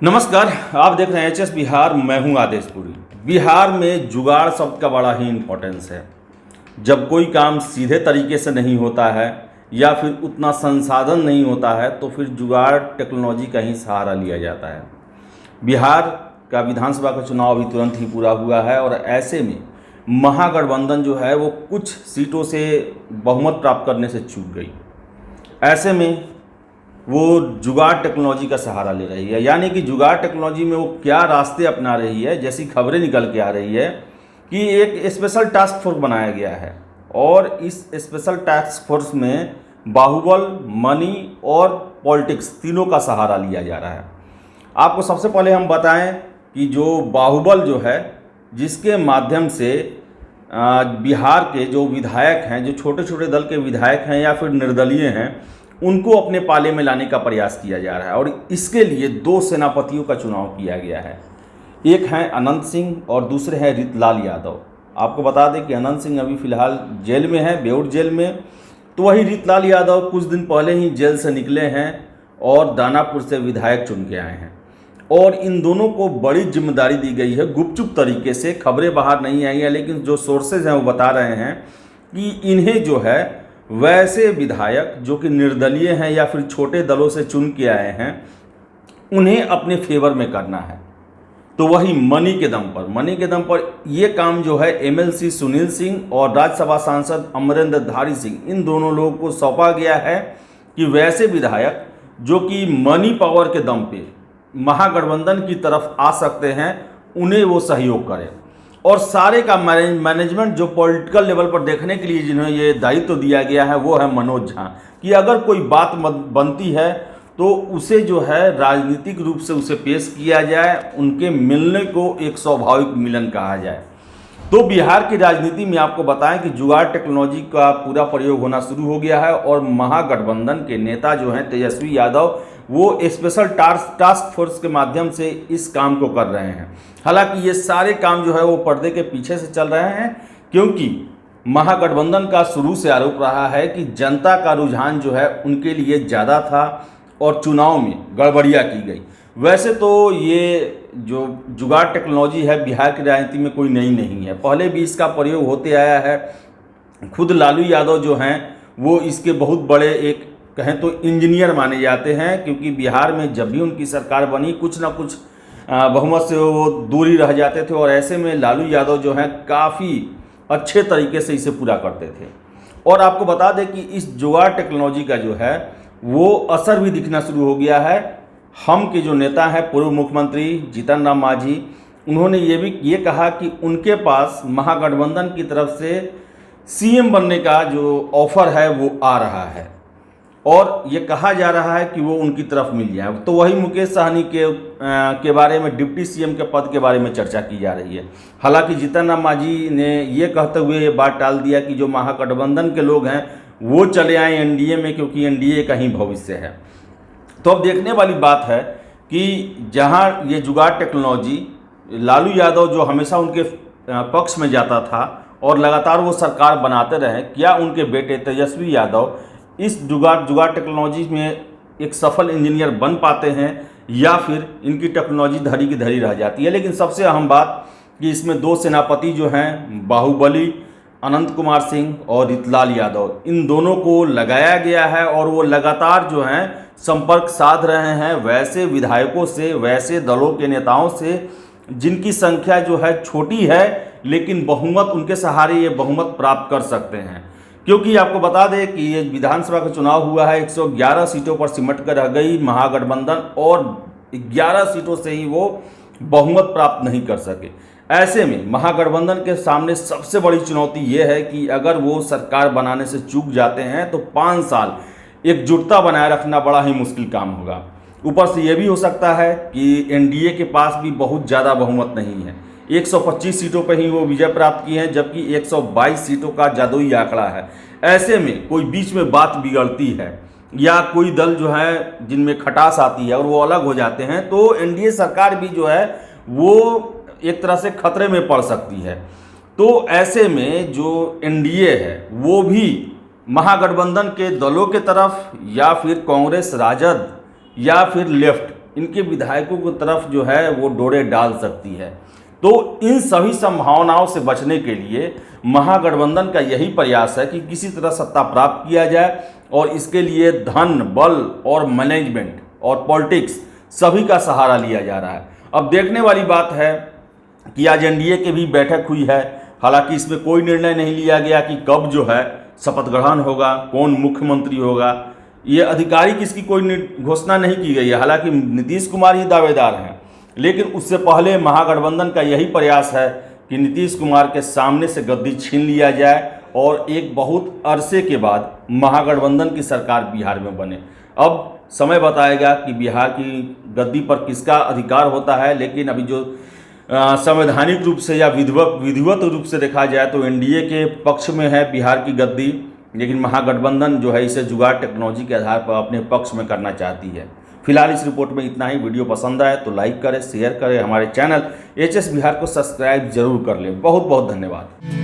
नमस्कार। आप देख रहे हैं एचएस बिहार। मैं हूं आदेशपुरी। बिहार में जुगाड़ शब्द का बड़ा ही इम्पोर्टेंस है। जब कोई काम सीधे तरीके से नहीं होता है या फिर उतना संसाधन नहीं होता है तो फिर जुगाड़ टेक्नोलॉजी का ही सहारा लिया जाता है। बिहार का विधानसभा का चुनाव अभी तुरंत ही पूरा हुआ है और ऐसे में महागठबंधन जो है वो कुछ सीटों से बहुमत प्राप्त करने से चूक गई। ऐसे में वो जुगाड़ टेक्नोलॉजी का सहारा ले रही है, यानी कि जुगाड़ टेक्नोलॉजी में वो क्या रास्ते अपना रही है। जैसी खबरें निकल के आ रही है कि एक स्पेशल टास्क फोर्स बनाया गया है और इस स्पेशल टास्क फोर्स में बाहुबल, मनी और पॉलिटिक्स तीनों का सहारा लिया जा रहा है। आपको सबसे पहले हम बताएं कि जो बाहुबल जो है, जिसके माध्यम से बिहार के जो विधायक हैं, जो छोटे छोटे दल के विधायक हैं या फिर निर्दलीय हैं, उनको अपने पाले में लाने का प्रयास किया जा रहा है और इसके लिए दो सेनापतियों का चुनाव किया गया है। एक हैं अनंत सिंह और दूसरे हैं रितलाल यादव। आपको बता दें कि अनंत सिंह अभी फ़िलहाल जेल में है, बेऊर जेल में। तो वही रितलाल यादव कुछ दिन पहले ही जेल से निकले हैं और दानापुर से विधायक चुन के आए हैं और इन दोनों को बड़ी जिम्मेदारी दी गई है। गुपचुप तरीके से खबरें बाहर नहीं आई हैं, लेकिन जो सोर्सेज हैं वो बता रहे हैं कि इन्हें जो है वैसे विधायक जो कि निर्दलीय हैं या फिर छोटे दलों से चुन के आए हैं, उन्हें अपने फेवर में करना है। तो वही मनी के दम पर ये काम जो है एमएलसी सुनील सिंह और राज्यसभा सांसद अमरेंद्र धारी सिंह, इन दोनों लोगों को सौंपा गया है कि वैसे विधायक जो कि मनी पावर के दम पे महागठबंधन की तरफ आ सकते हैं, उन्हें वो सहयोग करें। और सारे का मैनेजमेंट जो पॉलिटिकल लेवल पर देखने के लिए जिन्हें ये दायित्व दिया गया है वो है मनोज झा, कि अगर कोई बात बनती है तो उसे जो है राजनीतिक रूप से उसे पेश किया जाए, उनके मिलने को एक स्वाभाविक मिलन कहा जाए। तो बिहार की राजनीति में आपको बताएं कि जुगाड़ टेक्नोलॉजी का पूरा प्रयोग होना शुरू हो गया है और महागठबंधन के नेता जो हैं तेजस्वी यादव, वो स्पेशल टास्क फोर्स के माध्यम से इस काम को कर रहे हैं। हालांकि ये सारे काम जो है वो पर्दे के पीछे से चल रहे हैं, क्योंकि महागठबंधन का शुरू से आरोप रहा है कि जनता का रुझान जो है उनके लिए ज़्यादा था और चुनाव में गड़बड़ियाँ की गई। वैसे तो ये जो जुगाड़ टेक्नोलॉजी है बिहार की राजनीति में कोई नई नहीं है, पहले भी इसका प्रयोग होते आया है। खुद लालू यादव जो हैं वो इसके बहुत बड़े एक कहें तो इंजीनियर माने जाते हैं, क्योंकि बिहार में जब भी उनकी सरकार बनी कुछ ना कुछ बहुमत से वो दूरी रह जाते थे और ऐसे में लालू यादव जो हैं काफ़ी अच्छे तरीके से इसे पूरा करते थे। और आपको बता दें कि इस जुगाड़ टेक्नोलॉजी का जो है वो असर भी दिखना शुरू हो गया है। हम के जो नेता हैं पूर्व मुख्यमंत्री जीतन राम मांझी, उन्होंने ये कहा कि उनके पास महागठबंधन की तरफ से सीएम बनने का जो ऑफर है वो आ रहा है और ये कहा जा रहा है कि वो उनकी तरफ मिल जाए। तो वही मुकेश सहनी के बारे में, डिप्टी सीएम के पद के बारे में चर्चा की जा रही है। हालांकि जीतन राम मांझी ने ये कहते हुए ये बात टाल दिया कि जो महागठबंधन के लोग हैं वो चले आए एनडीए में, क्योंकि एनडीए का ही भविष्य है। तो अब देखने वाली बात है कि जहां ये जुगाड़ टेक्नोलॉजी, लालू यादव जो हमेशा उनके पक्ष में जाता था और लगातार वो सरकार बनाते रहे, क्या उनके बेटे तेजस्वी यादव इस जुगाड़ टेक्नोलॉजी में एक सफल इंजीनियर बन पाते हैं या फिर इनकी टेक्नोलॉजी धरी की धरी रह जाती है। लेकिन सबसे अहम बात कि इसमें दो सेनापति जो हैं बाहुबली अनंत कुमार सिंह और रितलाल यादव, इन दोनों को लगाया गया है और वो लगातार जो हैं संपर्क साध रहे हैं वैसे विधायकों से, वैसे दलों के नेताओं से जिनकी संख्या जो है छोटी है, लेकिन बहुमत उनके सहारे ये बहुमत प्राप्त कर सकते हैं। क्योंकि आपको बता दें कि ये विधानसभा का चुनाव हुआ है, 111 सीटों पर सिमट कर रह गई महागठबंधन और 11 सीटों से ही वो बहुमत प्राप्त नहीं कर सके। ऐसे में महागठबंधन के सामने सबसे बड़ी चुनौती ये है कि अगर वो सरकार बनाने से चूक जाते हैं तो 5 साल एकजुटता बनाए रखना बड़ा ही मुश्किल काम होगा। ऊपर से ये भी हो सकता है कि एनडीए के पास भी बहुत ज़्यादा बहुमत नहीं है। 125 सीटों पर ही वो विजय प्राप्त की है, जबकि 122 सीटों का जादुई आंकड़ा है। ऐसे में कोई बीच में बात बिगड़ती है या कोई दल जो है जिनमें खटास आती है और वो अलग हो जाते हैं, तो एनडीए सरकार भी जो है वो एक तरह से खतरे में पड़ सकती है। तो ऐसे में जो एनडीए है वो भी महागठबंधन के दलों के तरफ या फिर कांग्रेस राजद या फिर लेफ्ट इनके विधायकों की तरफ जो है वो डोरे डाल सकती है। तो इन सभी संभावनाओं से बचने के लिए महागठबंधन का यही प्रयास है कि किसी तरह सत्ता प्राप्त किया जाए और इसके लिए धन, बल और मैनेजमेंट और पॉलिटिक्स सभी का सहारा लिया जा रहा है। अब देखने वाली बात है कि आज एनडीए की भी बैठक हुई है। हालांकि इसमें कोई निर्णय नहीं लिया गया कि कब जो है शपथ ग्रहण होगा, कौन मुख्यमंत्री होगा, ये आधिकारिक इसकी कोई घोषणा नहीं की गई है। हालांकि नीतीश कुमार ही दावेदार हैं, लेकिन उससे पहले महागठबंधन का यही प्रयास है कि नीतीश कुमार के सामने से गद्दी छीन लिया जाए और एक बहुत अरसे के बाद महागठबंधन की सरकार बिहार में बने। अब समय बताएगा कि बिहार की गद्दी पर किसका अधिकार होता है, लेकिन अभी जो संवैधानिक रूप से या विधिवत रूप से देखा जाए तो एनडीए के पक्ष में है बिहार की गद्दी, लेकिन महागठबंधन जो है इसे जुगाड़ टेक्नोलॉजी के आधार पर अपने पक्ष में करना चाहती है। फिलहाल इस रिपोर्ट में इतना ही। वीडियो पसंद आए तो लाइक करें, शेयर करें, हमारे चैनल एचएस बिहार को सब्सक्राइब जरूर कर लें। बहुत बहुत धन्यवाद।